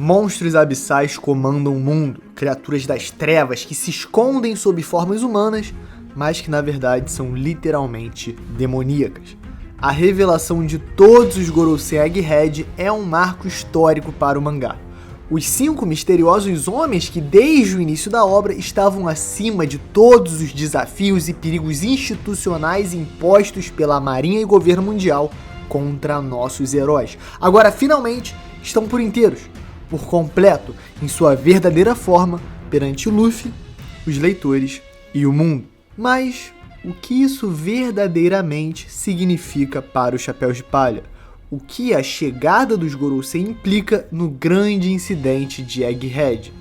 Monstros abissais comandam o mundo, criaturas das trevas que se escondem sob formas humanas, mas que na verdade são literalmente demoníacas. A revelação de todos os Gorosei Egghead é um marco histórico para o mangá. Os 5 misteriosos homens que desde o início da obra estavam acima de todos os desafios e perigos institucionais impostos pela Marinha e governo mundial contra nossos heróis. Agora finalmente estão por inteiros, por completo, em sua verdadeira forma, perante o Luffy, os leitores e o mundo. Mas o que isso verdadeiramente significa para os Chapéus de Palha? O que a chegada dos Gorosei implica no grande incidente de Egghead?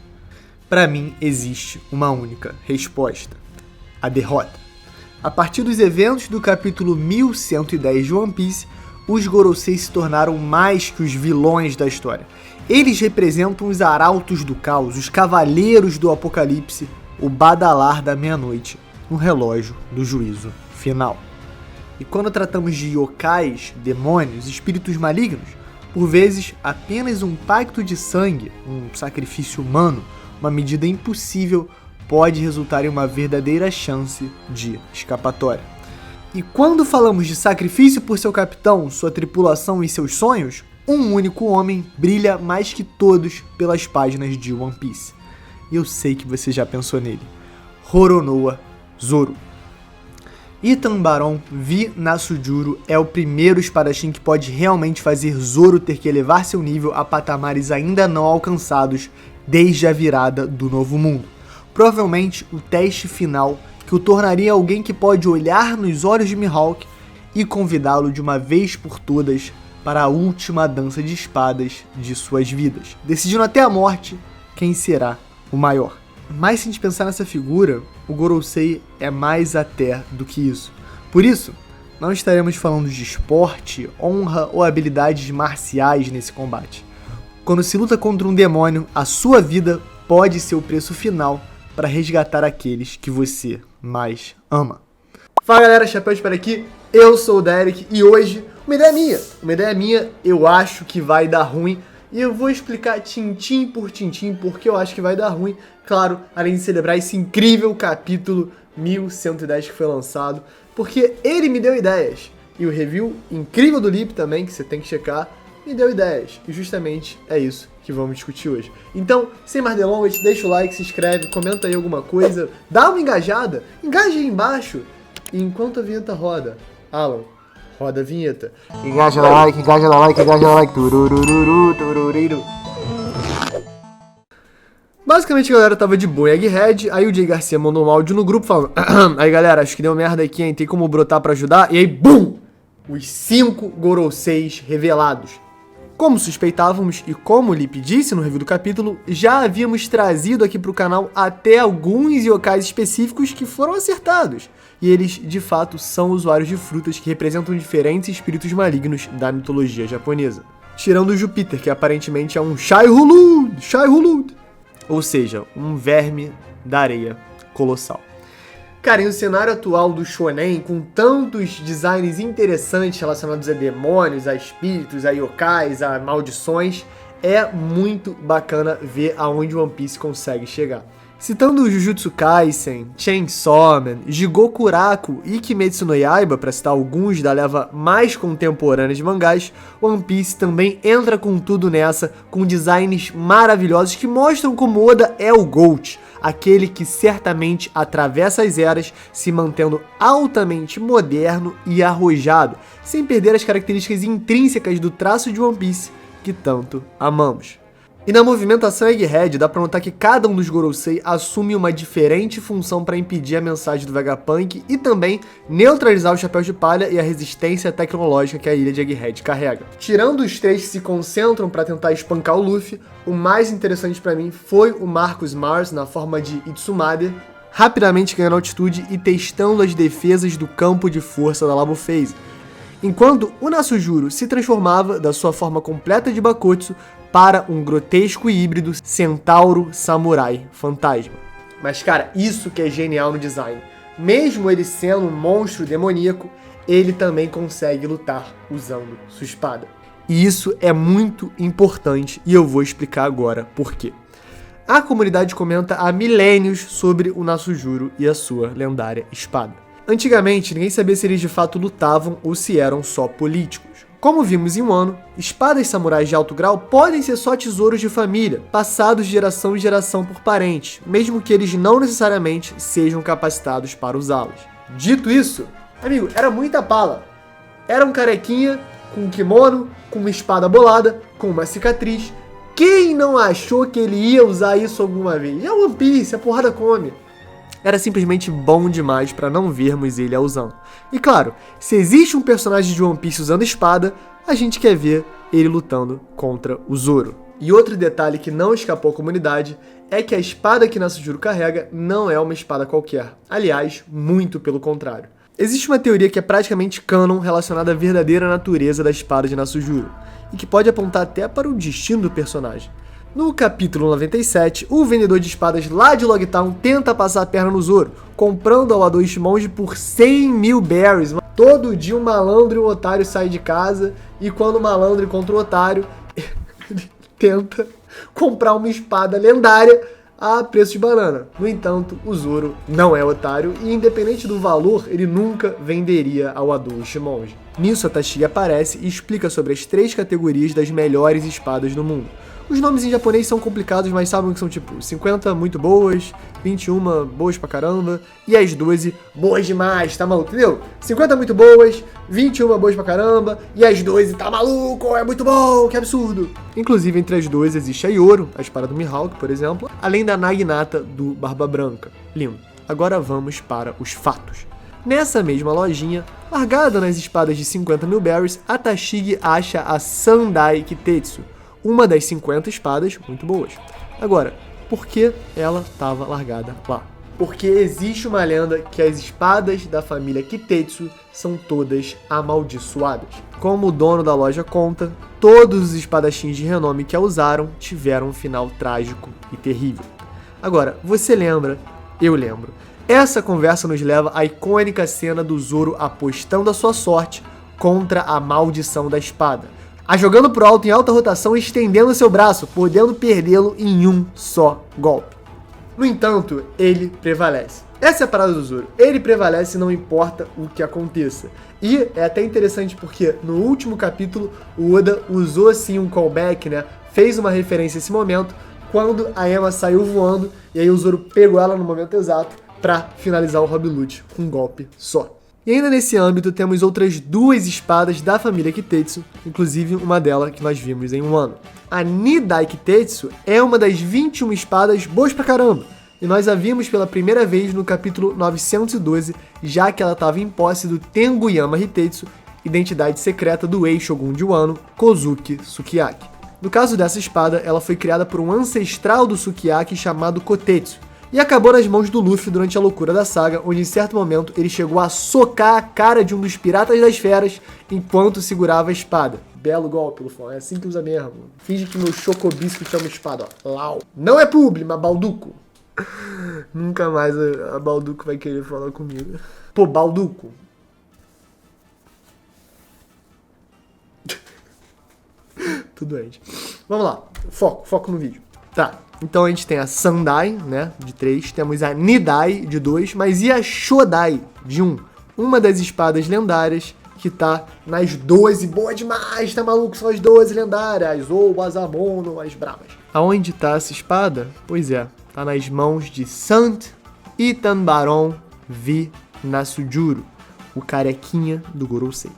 Para mim, existe uma única resposta: a derrota. A partir dos eventos do capítulo 1110 de One Piece, os Gorosei se tornaram mais que os vilões da história. Eles representam os arautos do caos, os cavaleiros do apocalipse, o badalar da meia-noite, no relógio do juízo final. E quando tratamos de yokais, demônios, espíritos malignos, por vezes apenas um pacto de sangue, um sacrifício humano, uma medida impossível, pode resultar em uma verdadeira chance de escapatória. E quando falamos de sacrifício por seu capitão, sua tripulação e seus sonhos, um único homem brilha mais que todos pelas páginas de One Piece. E eu sei que você já pensou nele: Roronoa Zoro. Itan Baron Vi Nasujuro é o primeiro espadachim que pode realmente fazer Zoro ter que elevar seu nível a patamares ainda não alcançados desde a virada do Novo Mundo. Provavelmente o teste final que o tornaria alguém que pode olhar nos olhos de Mihawk e convidá-lo de uma vez por todas para a última dança de espadas de suas vidas, decidindo até a morte quem será o maior. Mas se a gente pensar nessa figura, o Gorosei é mais até do que isso. Por isso, não estaremos falando de esporte, honra ou habilidades marciais nesse combate. Quando se luta contra um demônio, a sua vida pode ser o preço final para resgatar aqueles que você mais ama. Fala galera, Chapéu de Palha aqui, eu sou o Derek e hoje uma ideia minha, eu acho que vai dar ruim. E eu vou explicar tintim por tintim porque eu acho que vai dar ruim. Claro, além de celebrar esse incrível capítulo 1110 que foi lançado, porque ele me deu ideias. E o review incrível do Lip também, que você tem que checar, me deu ideias. E justamente é isso que vamos discutir hoje. Então, sem mais delongas, deixa o like, se inscreve, comenta aí alguma coisa, dá uma engajada, engaja aí embaixo. E enquanto a vinheta roda, Alan, roda a vinheta. Engaja no like, engaja no like, engaja no like. Turururu, tururiru. Basicamente a galera tava de boa em Egghead, aí o Jay Garcia mandou um áudio no grupo falando: aí galera, acho que deu merda aqui, hein? Tem como brotar pra ajudar? E aí, BUM! Os 5 Goroseis revelados. Como suspeitávamos e como o Lip disse no review do capítulo, já havíamos trazido aqui pro canal até alguns yokais específicos que foram acertados. E eles, de fato, são usuários de frutas que representam diferentes espíritos malignos da mitologia japonesa. Tirando o Júpiter, que aparentemente é um Shai Hulud. Ou seja, um verme da areia colossal. Cara, em um cenário atual do shonen, com tantos designs interessantes relacionados a demônios, a espíritos, a yokais, a maldições, é muito bacana ver aonde One Piece consegue chegar. Citando Jujutsu Kaisen, Chainsaw Man, Jigoku Raku e Kimetsu no Yaiba, para citar alguns da leva mais contemporânea de mangás, One Piece também entra com tudo nessa, com designs maravilhosos que mostram como Oda é o GOAT, aquele que certamente atravessa as eras, se mantendo altamente moderno e arrojado, sem perder as características intrínsecas do traço de One Piece que tanto amamos. E na movimentação Egghead, dá pra notar que cada um dos Gorosei assume uma diferente função para impedir a mensagem do Vegapunk e também neutralizar os Chapéus de Palha e a resistência tecnológica que a ilha de Egghead carrega. Tirando os 3 que se concentram para tentar espancar o Luffy, o mais interessante para mim foi o Marcus Mars na forma de Itsumade, rapidamente ganhando altitude e testando as defesas do campo de força da Labo Phase, enquanto o Nasujuro se transformava da sua forma completa de Bakotsu para um grotesco e híbrido centauro samurai fantasma. Mas cara, isso que é genial no design. Mesmo ele sendo um monstro demoníaco, ele também consegue lutar usando sua espada. E isso é muito importante e eu vou explicar agora por quê. A comunidade comenta há milênios sobre o Nasujuro e a sua lendária espada. Antigamente, ninguém sabia se eles de fato lutavam ou se eram só políticos. Como vimos em Wano, espadas samurais de alto grau podem ser só tesouros de família, passados de geração em geração por parentes, mesmo que eles não necessariamente sejam capacitados para usá-los. Dito isso, amigo, era muita pala. Era um carequinha com um kimono, com uma espada bolada, com uma cicatriz. Quem não achou que ele ia usar isso alguma vez? É One Piece, a porrada come. Era simplesmente bom demais para não vermos ele usando. E claro, se existe um personagem de One Piece usando espada, a gente quer ver ele lutando contra o Zoro. E outro detalhe que não escapou à comunidade é que a espada que Nasujuro carrega não é uma espada qualquer. Aliás, muito pelo contrário. Existe uma teoria que é praticamente canon relacionada à verdadeira natureza da espada de Nasujuro, e que pode apontar até para o destino do personagem. No capítulo 97, o vendedor de espadas lá de Logtown tenta passar a perna no Zoro, comprando ao Adoishi Monge por 100 mil berries. Todo dia um malandro e um otário saem de casa, e quando o malandro encontra o otário, ele tenta comprar uma espada lendária a preço de banana. No entanto, o Zoro não é otário e, independente do valor, ele nunca venderia ao Adoishi Monge. Nisso, a Tashigi aparece e explica sobre as 3 categorias das melhores espadas do mundo. Os nomes em japonês são complicados, mas sabem que são tipo 50 muito boas, 21 boas pra caramba, e as 12 boas demais, tá maluco, entendeu? 50 muito boas, 21 boas pra caramba, e as 12 tá maluco, é muito bom, que absurdo. Inclusive, entre as 12 existe a Yoro, a espada do Mihawk, por exemplo, além da Naginata do Barba Branca. Lindo. Agora vamos para os fatos. Nessa mesma lojinha, largada nas espadas de 50 mil berries, a Tashigi acha a Sandai Kitetsu, uma das 50 espadas muito boas. Agora, por que ela estava largada lá? Porque existe uma lenda que as espadas da família Kitetsu são todas amaldiçoadas. Como o dono da loja conta, todos os espadachins de renome que a usaram tiveram um final trágico e terrível. Agora, você lembra? Eu lembro. Essa conversa nos leva à icônica cena do Zoro apostando a sua sorte contra a maldição da espada, a jogando pro alto em alta rotação e estendendo seu braço, podendo perdê-lo em um só golpe. No entanto, ele prevalece. Essa é a parada do Zoro. Ele prevalece não importa o que aconteça. E é até interessante porque no último capítulo o Oda usou assim um callback, né? Fez uma referência a esse momento quando a Emma saiu voando e aí o Zoro pegou ela no momento exato para finalizar o Rob Lute com um golpe só. E ainda nesse âmbito temos outras 2 espadas da família Kitetsu, inclusive uma delas que nós vimos em Wano. A Nidai Kitetsu é uma das 21 espadas boas pra caramba, e nós a vimos pela primeira vez no capítulo 912, já que ela estava em posse do Tenguyama Hitetsu, identidade secreta do ex-shogun de Wano, Kozuki Sukiyaki. No caso dessa espada, ela foi criada por um ancestral do Sukiyaki chamado Kotetsu, e acabou nas mãos do Luffy durante a loucura da saga, onde em certo momento ele chegou a socar a cara de um dos piratas das feras enquanto segurava a espada. Belo golpe, Luffy, é assim que usa mesmo. Finge que meu Chocobisco chama espada, ó. Lau. Não é publi, mas Balduco. Nunca mais a Balduco vai querer falar comigo. Pô, Balduco. Tudo doente. Vamos lá, foco no vídeo. Tá. Então a gente tem a Sandai, né, de 3, temos a Nidai, de 2, mas e a Shodai, de 1? Uma das espadas lendárias que tá nas 12, boa demais, tá maluco? São as 12 lendárias, ou as Amono, as bravas. Aonde tá essa espada? Pois é, tá nas mãos de Sant Itanbaron V Nasujuro, o carequinha do Gorosei.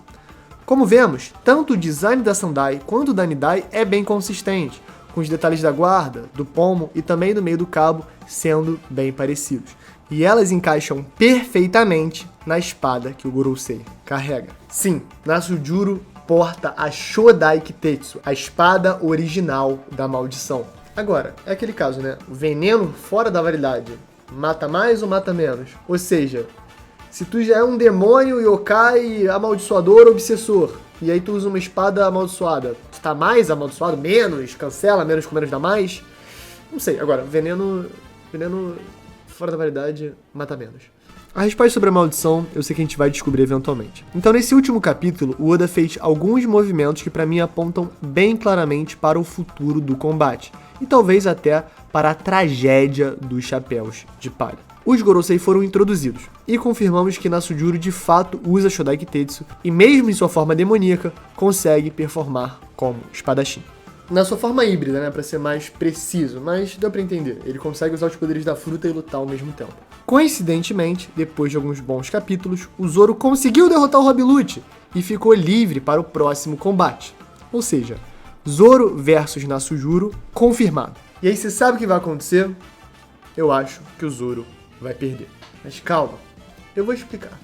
Como vemos, tanto o design da Sandai quanto da Nidai é bem consistente, com os detalhes da guarda, do pomo e também do meio do cabo sendo bem parecidos. E elas encaixam perfeitamente na espada que o Gorosei carrega. Sim, Nasujuro porta a Shodai Kitetsu, a espada original da maldição. Agora, é aquele caso, né? O veneno fora da validade mata mais ou mata menos? Ou seja, se tu já é um demônio, yokai, amaldiçoador, obsessor, e aí tu usa uma espada amaldiçoada, tu tá mais amaldiçoado? Menos? Cancela? Menos com menos dá mais? Não sei. Agora, veneno fora da validade mata menos. A resposta sobre a maldição, eu sei que a gente vai descobrir eventualmente. Então, nesse último capítulo, o Oda fez alguns movimentos que pra mim apontam bem claramente para o futuro do combate, e talvez até para a tragédia dos chapéus de palha. Os Gorosei foram introduzidos, e confirmamos que Nasujuro de fato usa Shodai Kitetsu, e mesmo em sua forma demoníaca, consegue performar como espadachim. Na sua forma híbrida, né, pra ser mais preciso, mas deu pra entender. Ele consegue usar os poderes da fruta e lutar ao mesmo tempo. Coincidentemente, depois de alguns bons capítulos, o Zoro conseguiu derrotar o Rob Lute e ficou livre para o próximo combate. Ou seja, Zoro versus Nasujuro confirmado. E aí você sabe o que vai acontecer? Eu acho que o Zoro vai perder. Mas calma, eu vou explicar.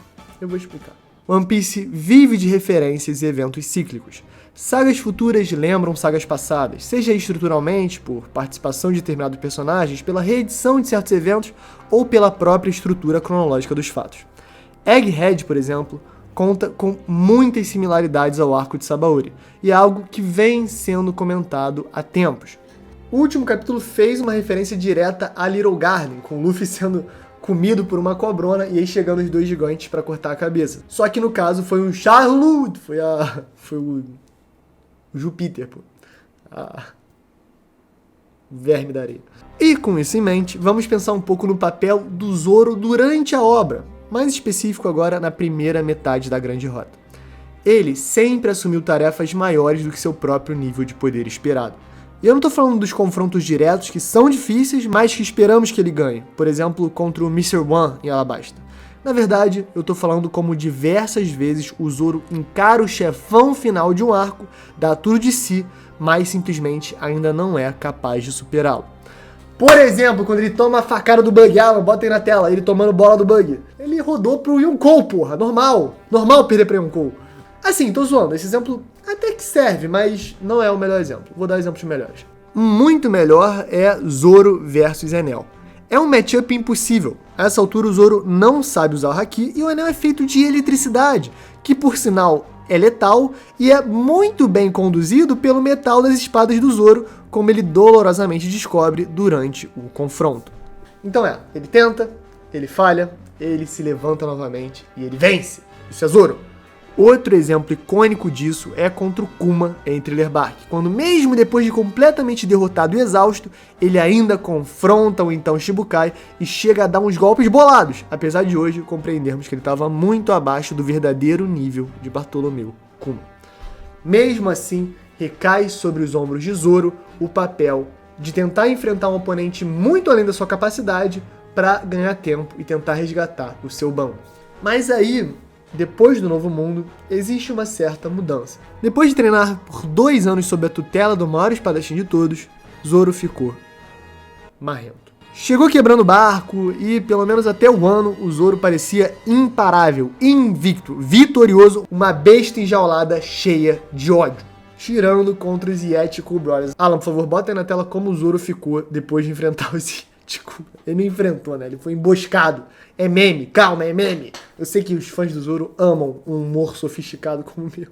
One Piece vive de referências e eventos cíclicos. Sagas futuras lembram sagas passadas, seja estruturalmente, por participação de determinados personagens, pela reedição de certos eventos ou pela própria estrutura cronológica dos fatos. Egghead, por exemplo, conta com muitas similaridades ao arco de Sabaody, e é algo que vem sendo comentado há tempos. O último capítulo fez uma referência direta a Little Garden, com Luffy sendo comido por uma cobrona e aí chegando os dois gigantes para cortar a cabeça. Só que no caso foi um Charlotte, foi o Júpiter, pô. O verme da areia. E com isso em mente, vamos pensar um pouco no papel do Zoro durante a obra, mais específico agora na primeira metade da Grande Rota. Ele sempre assumiu tarefas maiores do que seu próprio nível de poder esperado. E eu não tô falando dos confrontos diretos que são difíceis, mas que esperamos que ele ganhe, por exemplo, contra o Mr. One em Alabasta. Na verdade, eu tô falando como diversas vezes o Zoro encara o chefão final de um arco, dá tudo de si, mas simplesmente ainda não é capaz de superá-lo. Por exemplo, quando ele toma a facada do Bug, bota aí na tela, ele tomando bola do Bug. Ele rodou pro Yonkou, porra, normal perder pra Yonkou. Assim, tô zoando, esse exemplo até que serve, mas não é o melhor exemplo. Vou dar exemplos melhores. Muito melhor é Zoro versus Enel. É um matchup impossível. A essa altura o Zoro não sabe usar o Haki e o Enel é feito de eletricidade, que por sinal é letal e é muito bem conduzido pelo metal das espadas do Zoro, como ele dolorosamente descobre durante o confronto. Então ele tenta, ele falha, ele se levanta novamente e ele vence. Isso é Zoro. Outro exemplo icônico disso é contra o Kuma em Thriller Bark, quando mesmo depois de completamente derrotado e exausto, ele ainda confronta o então Shibukai e chega a dar uns golpes bolados, apesar de hoje compreendermos que ele estava muito abaixo do verdadeiro nível de Bartolomeu Kuma. Mesmo assim, recai sobre os ombros de Zoro o papel de tentar enfrentar um oponente muito além da sua capacidade para ganhar tempo e tentar resgatar o seu bando. Mas aí, depois do Novo Mundo, existe uma certa mudança. Depois de treinar por 2 anos sob a tutela do maior espadachim de todos, Zoro ficou marrento. Chegou quebrando o barco e, pelo menos até o ano, o Zoro parecia imparável, invicto, vitorioso, uma besta enjaulada cheia de ódio, tirando contra os Yeti Cool Brothers. Alan, por favor, bota aí na tela como o Zoro ficou depois de enfrentar os Yeti Cool. Ele não enfrentou, né? Ele foi emboscado. É meme, calma, é meme. Eu sei que os fãs do Zoro amam um humor sofisticado como o meu.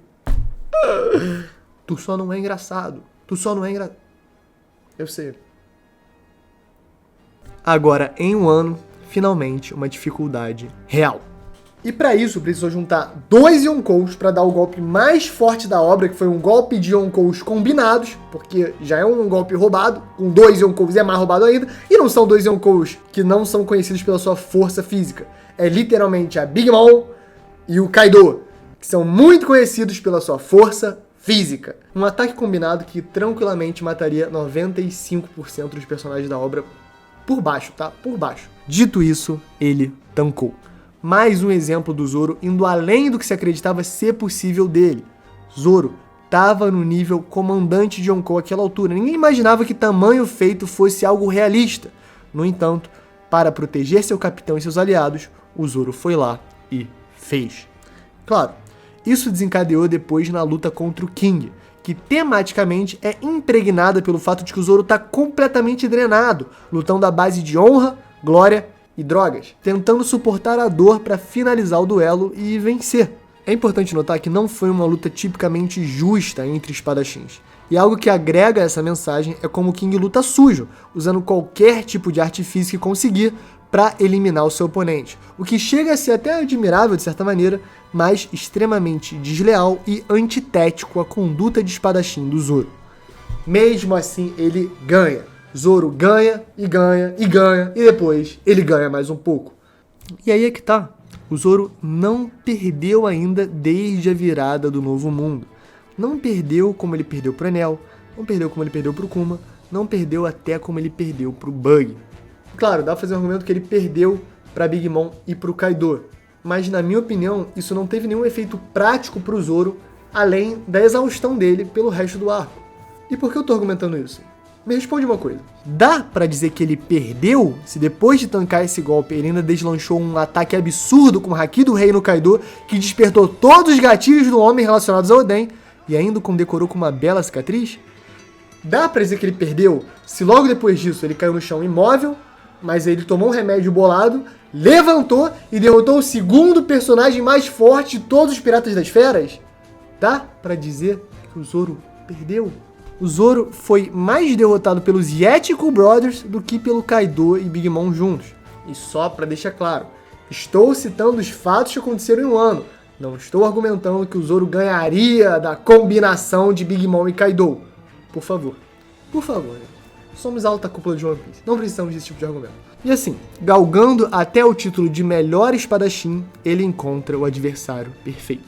Tu só não é engraçado. Eu sei. Agora, em um ano, finalmente, uma dificuldade real. E pra isso, precisou juntar 2 Yonkous pra dar o golpe mais forte da obra, que foi um golpe de Yonkous combinados, porque já é um golpe roubado, com 2 Yonkous é mais roubado ainda, e não são 2 Yonkous que não são conhecidos pela sua força física. É literalmente a Big Mom e o Kaido, que são muito conhecidos pela sua força física. Um ataque combinado que tranquilamente mataria 95% dos personagens da obra por baixo, tá? Por baixo. Dito isso, ele tancou. Mais um exemplo do Zoro indo além do que se acreditava ser possível dele. Zoro estava no nível comandante de Yonkou àquela altura. Ninguém imaginava que tamanho feito fosse algo realista. No entanto, para proteger seu capitão e seus aliados, o Zoro foi lá e fez. Claro, isso desencadeou depois na luta contra o King, que tematicamente é impregnada pelo fato de que o Zoro está completamente drenado, lutando à base de honra, glória e drogas, tentando suportar a dor para finalizar o duelo e vencer. É importante notar que não foi uma luta tipicamente justa entre espadachins. E algo que agrega essa mensagem é como o King luta sujo, usando qualquer tipo de artifício que conseguir para eliminar o seu oponente. O que chega a ser até admirável de certa maneira, mas extremamente desleal e antitético à conduta de espadachim do Zoro. Mesmo assim, ele ganha. Zoro ganha, e depois ele ganha mais um pouco. E aí é que tá. O Zoro não perdeu ainda desde a virada do Novo Mundo. Não perdeu como ele perdeu pro Enel, não perdeu como ele perdeu pro Kuma, não perdeu até como ele perdeu pro Bug. Claro, dá pra fazer um argumento que ele perdeu pra Big Mom e pro Kaido, mas na minha opinião, isso não teve nenhum efeito prático pro Zoro, além da exaustão dele pelo resto do arco. E por que eu tô argumentando isso? Me responde uma coisa. Dá pra dizer que ele perdeu se depois de tancar esse golpe ele ainda deslanchou um ataque absurdo com o Haki do Rei no Kaido que despertou todos os gatilhos do homem relacionados ao Oden e ainda o condecorou com uma bela cicatriz? Dá pra dizer que ele perdeu se logo depois disso ele caiu no chão imóvel, mas ele tomou um remédio bolado, levantou e derrotou o segundo personagem mais forte de todos os Piratas das Feras? Dá pra dizer que o Zoro perdeu? O Zoro foi mais derrotado pelos Yetico Brothers do que pelo Kaido e Big Mom juntos. E só pra deixar claro, estou citando os fatos que aconteceram em um ano. Não estou argumentando que o Zoro ganharia da combinação de Big Mom e Kaido. Por favor, né? Somos alta cúpula de One Piece, não precisamos desse tipo de argumento. E assim, galgando até o título de melhor espadachim, ele encontra o adversário perfeito.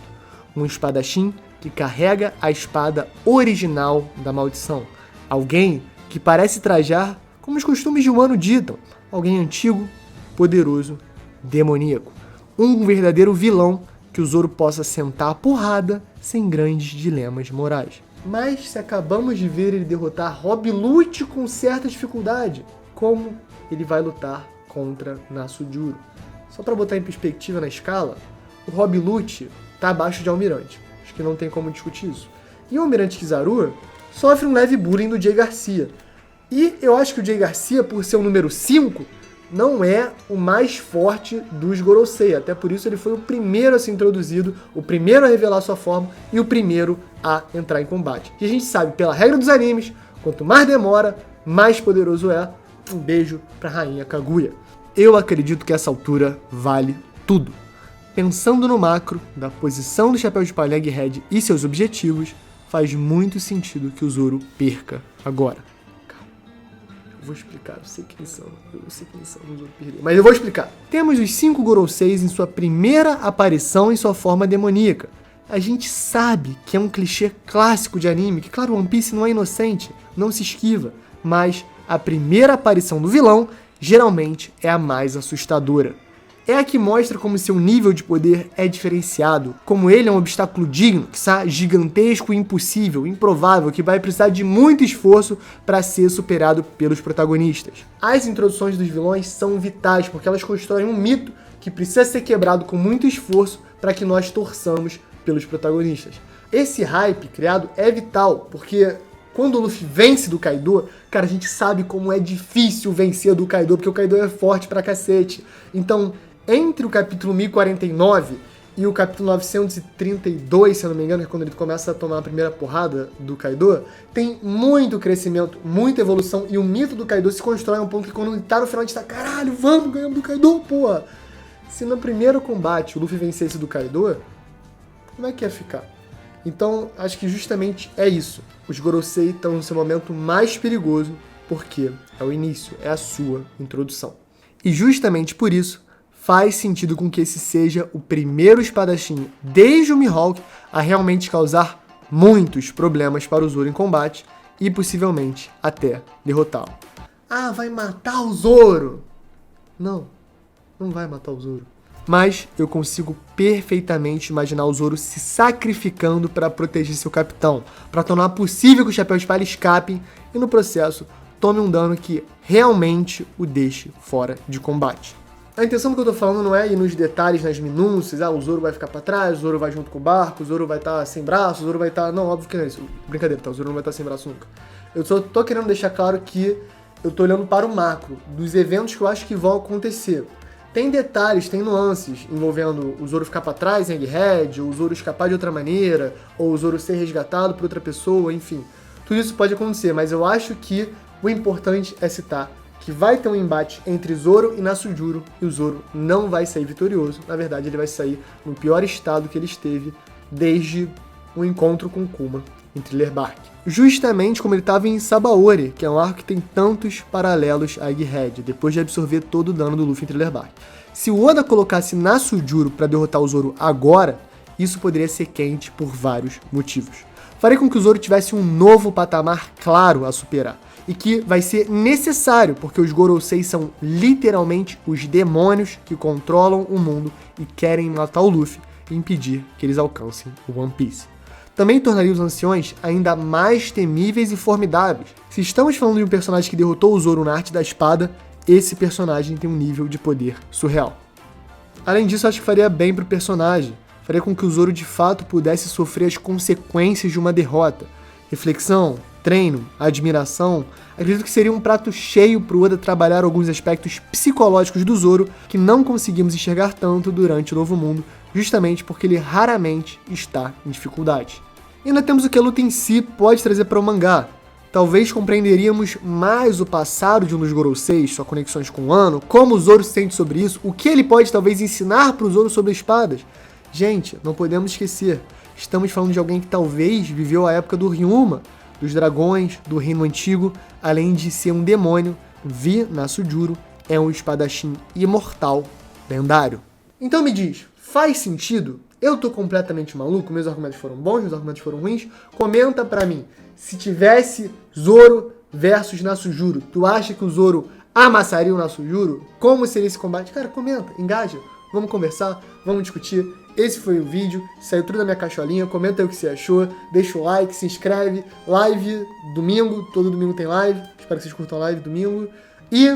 Um espadachim que carrega a espada original da maldição. Alguém que parece trajar como os costumes de um ano ditam. Alguém antigo, poderoso, demoníaco. Um verdadeiro vilão que o Zoro possa sentar a porrada sem grandes dilemas morais. Mas se acabamos de ver ele derrotar Rob Lute com certa dificuldade, como ele vai lutar contra Nasujuro? Só para botar em perspectiva na escala, o Rob Lute tá abaixo de Almirante. Acho que não tem como discutir isso. E o Almirante Kizaru sofre um leve bullying do Jay Garcia. E eu acho que o Jay Garcia, por ser o número 5, não é o mais forte dos Gorosei. Até por isso ele foi o primeiro a ser introduzido, o primeiro a revelar sua forma e o primeiro a entrar em combate. E a gente sabe, pela regra dos animes, quanto mais demora, mais poderoso é. Um beijo pra Rainha Kaguya. Eu acredito que essa altura vale tudo. Pensando no macro, da posição do Chapéu de Palha Egghead e seus objetivos, faz muito sentido que o Zoro perca agora. Eu vou explicar, eu sei quem são, o Zoro perdeu. Mas eu vou explicar. Temos os 5 Goroseis em sua primeira aparição em sua forma demoníaca. A gente sabe que é um clichê clássico de anime, que claro, One Piece não é inocente, não se esquiva, mas a primeira aparição do vilão geralmente é a mais assustadora. É a que mostra como seu nível de poder é diferenciado, como ele é um obstáculo digno, quiçá gigantesco e impossível, improvável, que vai precisar de muito esforço para ser superado pelos protagonistas. As introduções dos vilões são vitais, porque elas constroem um mito que precisa ser quebrado com muito esforço para que nós torçamos pelos protagonistas. Esse hype criado é vital, porque quando o Luffy vence do Kaido, cara, a gente sabe como é difícil vencer do Kaido, porque o Kaido é forte pra cacete. Então, entre o capítulo 1049 e o capítulo 932, se eu não me engano, que é quando ele começa a tomar a primeira porrada do Kaido, tem muito crescimento, muita evolução, e o mito do Kaido se constrói a um ponto que quando ele tá no final a gente tá, caralho, vamos, ganhamos do Kaido, porra! Se no primeiro combate o Luffy vencesse do Kaido, como é que ia ficar? Então, acho que justamente é isso. Os Gorosei estão no seu momento mais perigoso, porque é o início, é a sua introdução. E justamente por isso, faz sentido com que esse seja o primeiro espadachim desde o Mihawk a realmente causar muitos problemas para o Zoro em combate e possivelmente até derrotá-lo. Ah, vai matar o Zoro! Não vai matar o Zoro. Mas eu consigo perfeitamente imaginar o Zoro se sacrificando para proteger seu capitão, para tornar possível que os Chapéus de Palha escapem e no processo tome um dano que realmente o deixe fora de combate. A intenção do que eu tô falando não é ir nos detalhes, nas minúcias, o Zoro vai ficar pra trás, o Zoro vai junto com o barco, o Zoro vai estar sem braço, o Zoro vai estar... Não, óbvio que não é isso. Brincadeira, tá? O Zoro não vai estar sem braço nunca. Eu só tô querendo deixar claro que eu tô olhando para o macro, dos eventos que eu acho que vão acontecer. Tem detalhes, tem nuances envolvendo o Zoro ficar pra trás em Egghead, ou o Zoro escapar de outra maneira, ou o Zoro ser resgatado por outra pessoa, enfim. Tudo isso pode acontecer, mas eu acho que o importante é citar que vai ter um embate entre Zoro e Nasujuro, e o Zoro não vai sair vitorioso. Na verdade, ele vai sair no pior estado que ele esteve desde o encontro com Kuma em Thriller Bark. Justamente como ele estava em Sabaori, que é um arco que tem tantos paralelos a Egghead, depois de absorver todo o dano do Luffy em Thriller Bark. Se o Oda colocasse Nasujuro para derrotar o Zoro agora, isso poderia ser quente por vários motivos. Faria com que o Zoro tivesse um novo patamar claro a superar, e que vai ser necessário, porque os Goroseis são literalmente os demônios que controlam o mundo e querem matar o Luffy e impedir que eles alcancem o One Piece. Também tornaria os anciões ainda mais temíveis e formidáveis. Se estamos falando de um personagem que derrotou o Zoro na arte da espada, esse personagem tem um nível de poder surreal. Além disso, acho que faria bem pro personagem. Faria com que o Zoro de fato pudesse sofrer as consequências de uma derrota. Reflexão, treino, admiração. Acredito que seria um prato cheio pro Oda trabalhar alguns aspectos psicológicos do Zoro que não conseguimos enxergar tanto durante o Novo Mundo, justamente porque ele raramente está em dificuldade. E ainda temos o que a luta em si pode trazer para o mangá. Talvez compreenderíamos mais o passado de um dos Goroseis, suas conexões com o Wano, como o Zoro se sente sobre isso, o que ele pode talvez ensinar para o Zoro sobre espadas. Gente, não podemos esquecer, estamos falando de alguém que talvez viveu a época do Ryuma, dos dragões, do reino antigo, além de ser um demônio. Vi Nasujuro é um espadachim imortal, lendário. Então me diz, faz sentido? Eu tô completamente maluco? Meus argumentos foram bons? Meus argumentos foram ruins? Comenta pra mim. Se tivesse Zoro versus Nasujuro, tu acha que o Zoro amassaria o Nasujuro? Como seria esse combate? Cara, comenta, engaja. Vamos conversar, vamos discutir. Esse foi o vídeo, saiu tudo da minha caixolinha. Comenta aí o que você achou, deixa o like, se inscreve. Live domingo, todo domingo tem live. Espero que vocês curtam a live domingo. E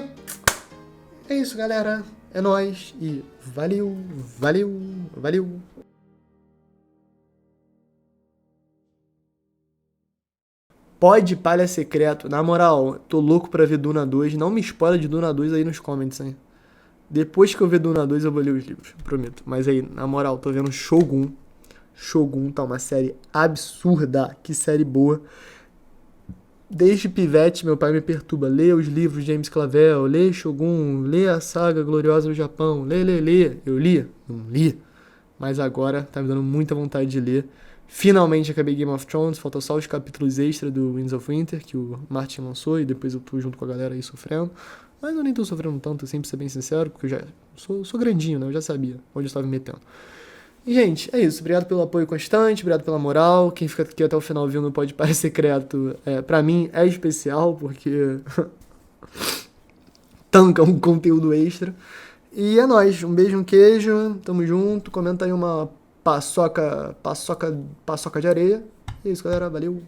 é isso, galera. É nóis e valeu, valeu, valeu. Pode palha secreto. Na moral, tô louco pra ver Duna 2. Não me spoila de Duna 2 aí nos comments, hein? Depois que eu ver Duna 2 eu vou ler os livros, prometo. Mas aí, na moral, tô vendo Shogun. Shogun tá uma série absurda. Que série boa. Desde pivete, meu pai me perturba. Lê os livros de James Clavell, lê Shogun, lê a saga gloriosa do Japão. Lê. Eu li? Não li. Mas agora tá me dando muita vontade de ler. Finalmente acabei Game of Thrones, falta só os capítulos extra do Winds of Winter, que o Martin lançou, e depois eu tô junto com a galera aí sofrendo. Mas eu nem tô sofrendo tanto, assim, pra ser bem sincero, porque eu já sou grandinho, né? Eu já sabia onde eu estava me metendo. E, gente, é isso. Obrigado pelo apoio constante, obrigado pela moral. Quem fica aqui até o final vindo Pode Palha Secreto, pra mim, é especial, porque tanca um conteúdo extra. E é nóis. Um beijo, um queijo. Tamo junto. Comenta aí uma paçoca de areia. E é isso, galera. Valeu.